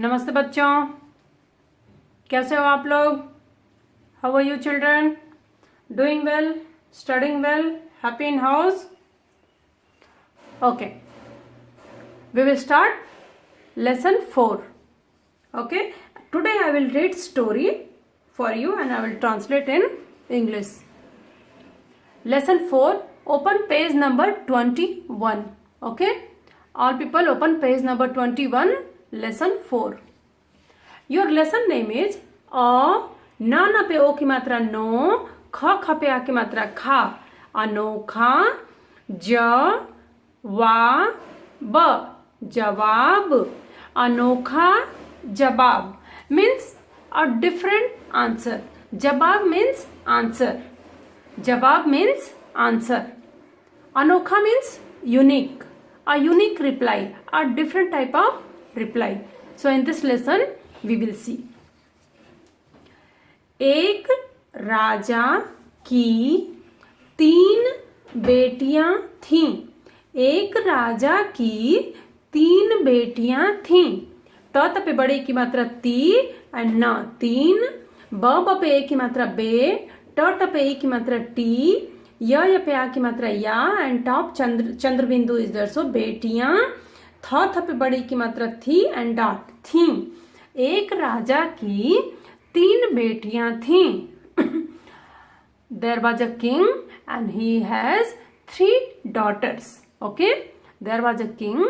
नमस्ते बच्चों, कैसे हो आप लोग? How are you children? Doing well, studying well, happy in house? Okay, we will start lesson 4. Okay, today I will read story for you and I will translate in English. Lesson 4, open page number 21. Okay, all people open page number 21, lesson 4. Your lesson name is न न पे ओ की मात्रा no, ख ख पे आ की मात्रा खा, अनोखा, ज वा ब, जवाब, अनोखा जवाब means a different answer. जवाब means answer. जवाब means answer. अनोखा means unique. A unique reply, a different type of reply. So in this lesson we will see. एक राजा की 3 बेटियां थीं. एक राजा की 3 बेटियां थीं. त पे बड़े की मात्रा ती एंड न 3. ब पे ए की मात्रा बे, ट पे ए की मात्रा टी, य पे आ की मात्रा या एंड टॉप चंद्र बिंदु इज देयर. सो बेटियां. थ पे बड़ी की मात्रा थी एंड डॉट थी. एक राजा की 3 बेटियां थीं. There was a king and he has 3 daughters. Okay, there was a king,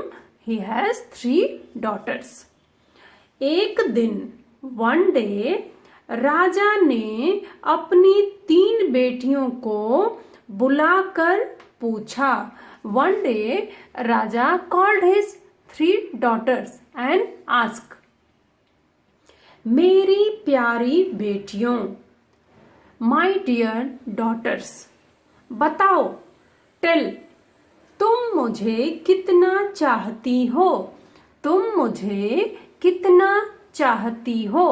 he has 3 daughters. एक दिन, one day, राजा ने अपनी 3 बेटियों को बुलाकर पूछा. One day, Raja called his 3 daughters and asked, मेरी प्यारी बेटियों, माई डियर डॉटर्स, बताओ, टेल, तुम मुझे कितना चाहती हो? तुम मुझे कितना चाहती हो?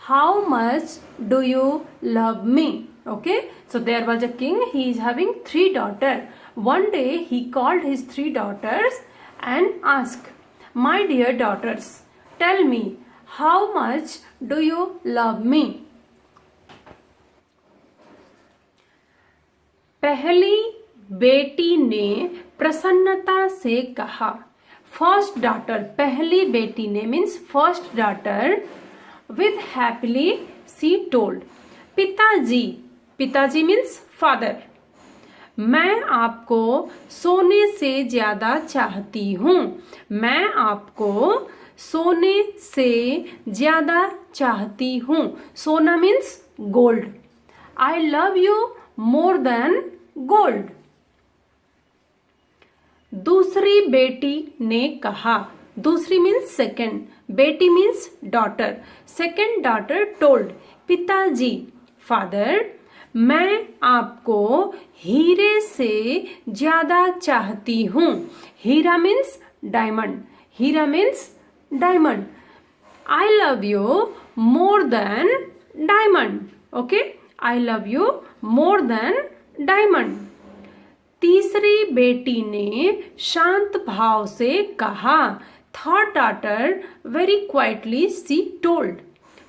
How much do you love me? Okay, so there was a king, he is having 3 daughters. One day he called his 3 daughters and asked, my dear daughters, tell me, how much do you love me? पहली बेटी ने प्रसन्नता से कहा. First daughter, पहली बेटी ने means first daughter, with happily C told, पिताजी, पिताजी मीन्स फादर, मैं आपको सोने से ज्यादा चाहती हूँ. मैं आपको सोने से ज्यादा चाहती हूँ. सोना means gold. I love you more than gold. दूसरी बेटी ने कहा. दूसरी मीन्स सेकेंड, बेटी means daughter. Second daughter told, पिताजी, फादर, मैं आपको हीरे से ज्यादा चाहती हूँ. हीरा मीन्स डायमंड. हीरा means diamond. I love you more than diamond. Okay, I love you more than diamond. तीसरी बेटी ने शांत भाव से कहा. Third daughter very quietly she told,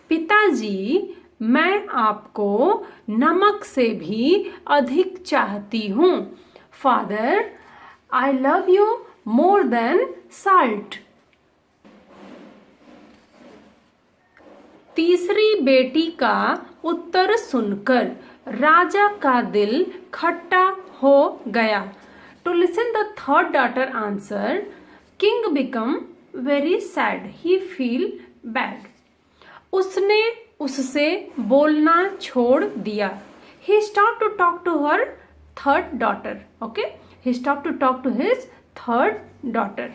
पिताजी, मैं आपको नमक से भी अधिक चाहती हूँ. Father, I love you more then salt. तीसरी बेटी का उत्तर सुनकर राजा का दिल खट्टा हो गया. To listen the third daughter answer, king become very sad, he feel bad. उसने उससे बोलना छोड़ दिया. He stop to talk to her third daughter. Okay, he stop to talk to his third daughter.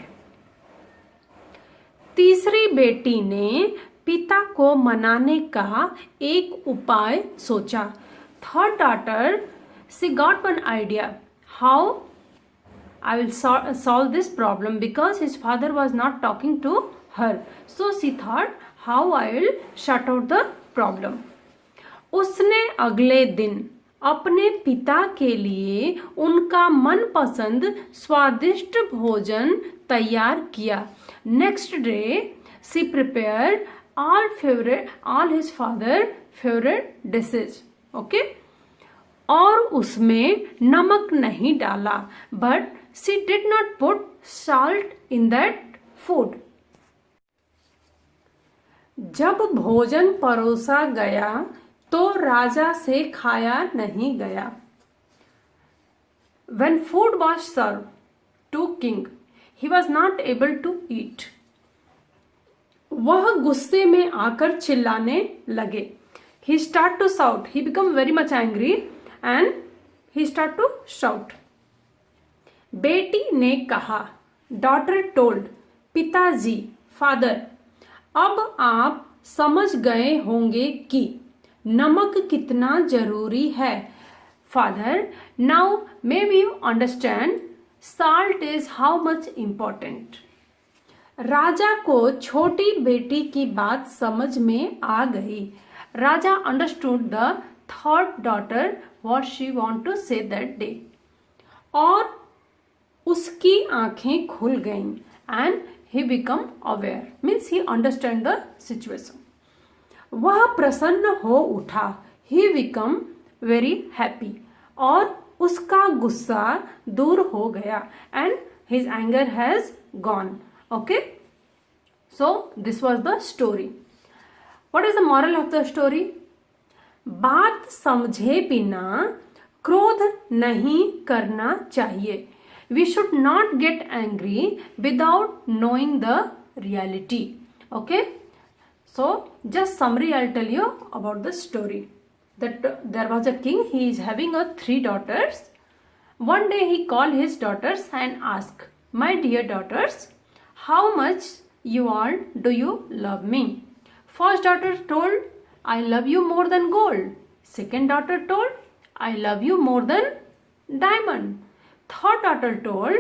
तीसरी बेटी ने पिता को मनाने का एक उपाय सोचा. Third daughter, she got one idea, how I will solve this problem because his father was not talking to her. So she thought, how I will shut out the problem. उसने अगले दिन अपने पिता के लिए उनका मनपसंद स्वादिष्ट भोजन तैयार किया. नेक्स्ट डे सी prepared all his father favorite dishes. Okay, और उसमें नमक नहीं डाला, but she did not put salt in that food. जब भोजन परोसा गया तो राजा से खाया नहीं गया. When food was served to king, he was not able to eat. वह गुस्से में आकर चिल्लाने लगे. He start to shout. He become very much angry and he start to shout. बेटी ने कहा, daughter told, पिताजी, father, अब आप समझ गए होंगे कि नमक कितना जरूरी है. Father, now maybe you understand salt is how much important. राजा को छोटी बेटी की बात समझ में आ गई. राजा understood the third daughter what she want to say that day. और उसकी आंखें खुल गईं and he become aware, means he understand the situation. वह प्रसन्न हो उठा. He become very happy. और उसका गुस्सा दूर हो गया and his anger has gone. Okay, so this was the story. What is the moral of the story? बात समझे बिना क्रोध नहीं करना चाहिए. We should not get angry without knowing the reality. Okay, so just summary I'll tell you about the story. That there was a king. He is having 3 daughters. One day he called his daughters and asked, my dear daughters, how much you all do you love me? First daughter told, I love you more than gold. Second daughter told, I love you more than diamond. Third daughter told,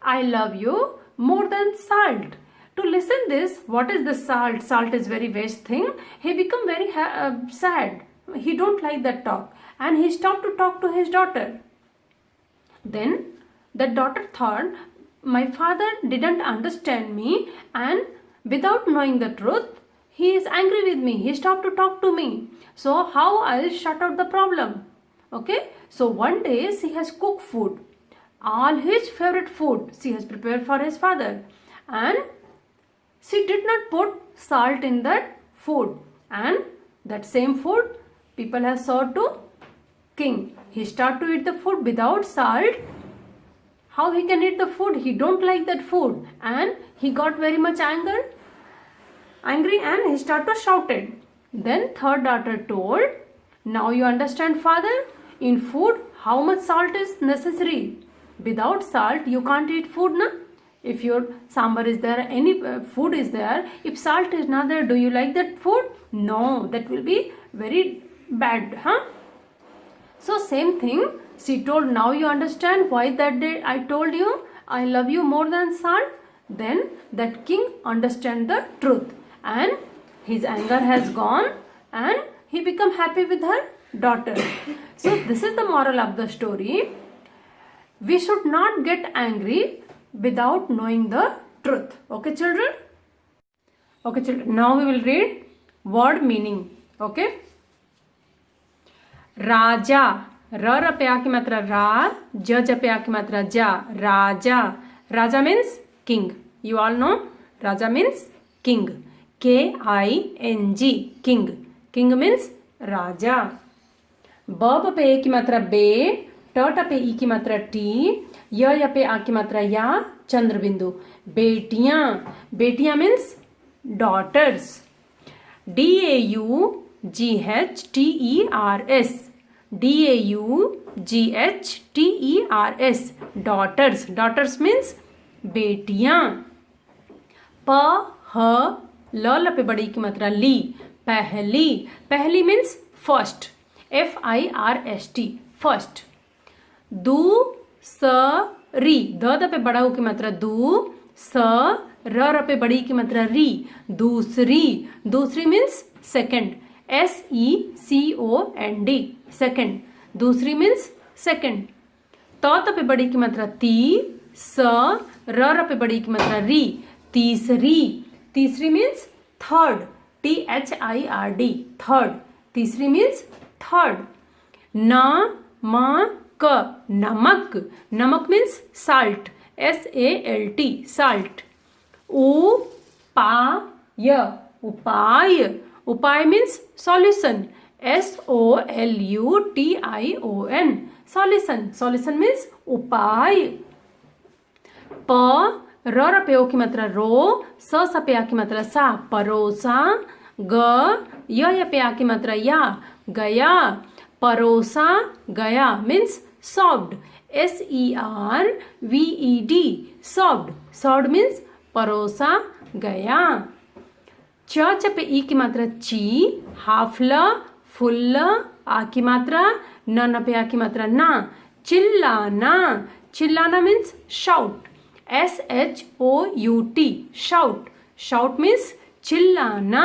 I love you more than salt. To listen this, what is the salt? Salt is very waste thing. He become very sad. He don't like that talk and he stopped to talk to his daughter. Then the daughter thought, my father didn't understand me and without knowing the truth, he is angry with me. He stopped to talk to me. So how I'll shut out the problem? Okay. So one day she has cooked food. All his favorite food she has prepared for his father. And she did not put salt in that food. And that same food people have served to king. He start to eat the food without salt. How he can eat the food? He don't like that food. And he got very much angry and he started to shout it. Then third daughter told, now you understand father, in food how much salt is necessary. Without salt you can't eat food, na? If your sambar is there, any food is there, if salt is not there, do you like that food? No, that will be very bad, huh? So same thing, she told, now you understand why that day I told you I love you more than salt. Then that king understand the truth and his anger has gone and he become happy with her daughter. So this is the moral of the story. We should not get angry without knowing the truth. Okay children? Okay children, now we will read word meaning. Okay. राजा, र पे आ की मात्रा रा, ज पे आ की मात्रा जा. राजा. Raja means king. You all know Raja means king. K-I-N-G, king. King means राजा. ब पे ए की मात्रा बे, ट पे ई की मात्रा टी, य पे आ की मात्रा या, चंद्र बिंदु. बेटियां. बेटियां means daughters. D-A-U-G-H-T-E-R-S. D-A-U-G-H-T-E-R-S. Daughters. Daughters means बेटियां. प ह ल पे बड़ी की मात्रा ली. पहली. पहली means first. F-I-R-S-T. first. दू स री. द पे बड़ा की मात्रा दू. स र पे बड़ी की मात्रा री. दूसरी. दूसरी means second. S-E-C-O-N-D. second. दूसरी means second. त पे बड़ी की मात्रा ती. स र पे बड़ी की मात्रा री. तीसरी. तीसरी मीन्स थर्ड, THIRD, थर्ड. तीसरी मीन्स थर्ड. नमक, नमक, नमक मीन्स साल्ट, SALT, साल्ट. उपाय, उपाय, उपाय means solution, SOLUTION, solution, solution means उपाय. र पे ओ की मात्रा रो, स पे आ की मात्रा सा, परोसा. य पे आ की मात्रा या, गया. परोसा गया means solved, SERVED, solved. Solved means परोसा गया. च पे ई की मात्रा ची, हाफल, फुल्ल. आ की मात्रा न पे आ की मात्रा ना, चिल्लाना. चिल्लाना means shout, SHOUT, shout. Shout means चिल्लाना.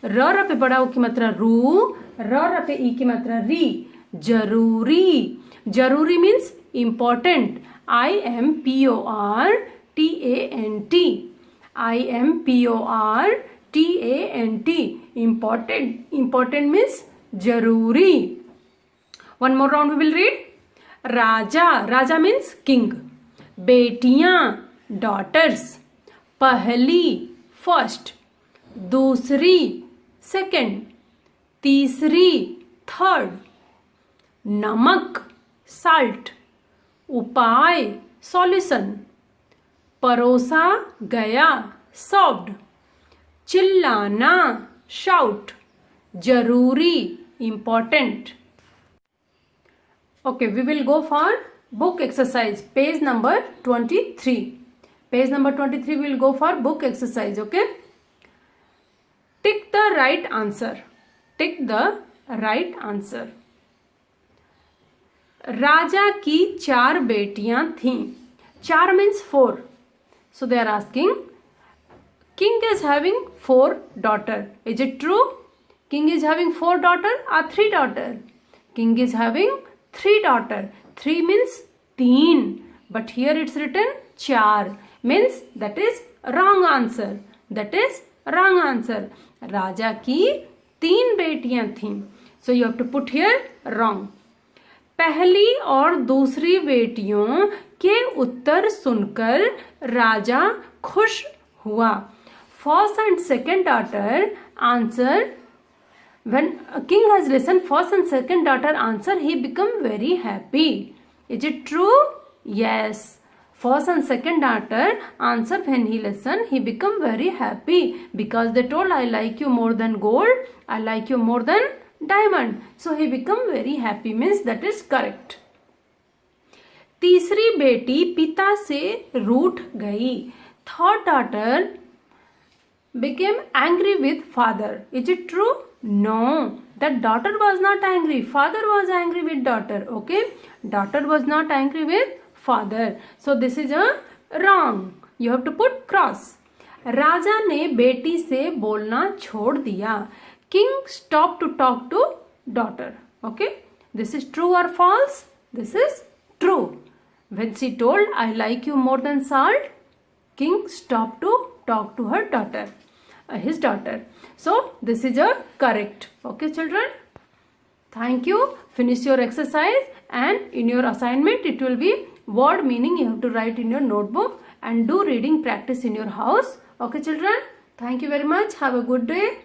र पे बड़ा ओ की मात्रा रू, र पे ई की मात्रा री, जरूरी. जरूरी means important, IMPORTANT, IMPORTANT, important. Important means जरूरी. One more round we will read. Raja, Raja means king. बेटियां, daughters. पहली, first. दूसरी, second. तीसरी, third. नमक, salt. उपाय, solution. परोसा गया, served. चिल्लाना, shout. जरूरी, important. Okay, we will go for book exercise, page number 23. Page number 23 we will go for book exercise, okay? Tick the right answer. Tick the right answer. राजा की 4 बेटियां थीं. 4 means 4. So they are asking, king is having 4 daughters. Is it true? King is having 4 daughters or 3 daughters? King is having 3 daughters. 3 means 3. But here it's written 4. Means that is wrong answer. That is wrong answer. राजा की 3 बेटियां थीं. So you have to put here wrong. पहली और दूसरी बेटियों के उत्तर सुनकर राजा खुश हुआ. First and second daughter answer. When a king has listened first and second daughter answer, he become very happy. Is it true? Yes. First and second daughter answer, when he listened, he become very happy because they told, I like you more than gold, I like you more than diamond. So he become very happy, means that is correct. तीसरी बेटी पिता से रूठ गई. Third daughter became angry with father. Is it true? No, that daughter was not angry. Father was angry with daughter. Okay, daughter was not angry with father. So this is a wrong. You have to put cross. राजा ने बेटी से बोलना छोड़ दिया. King stopped to talk to daughter. Okay, this is true or false? This is true. When she told, I like you more than salt, King stopped to talk to her daughter, his daughter. So this is a correct. Okay, children. Thank you. Finish your exercise, and in your assignment it will be word meaning you have to write in your notebook, and do reading practice in your house. Okay, children. Thank you very much. Have a good day.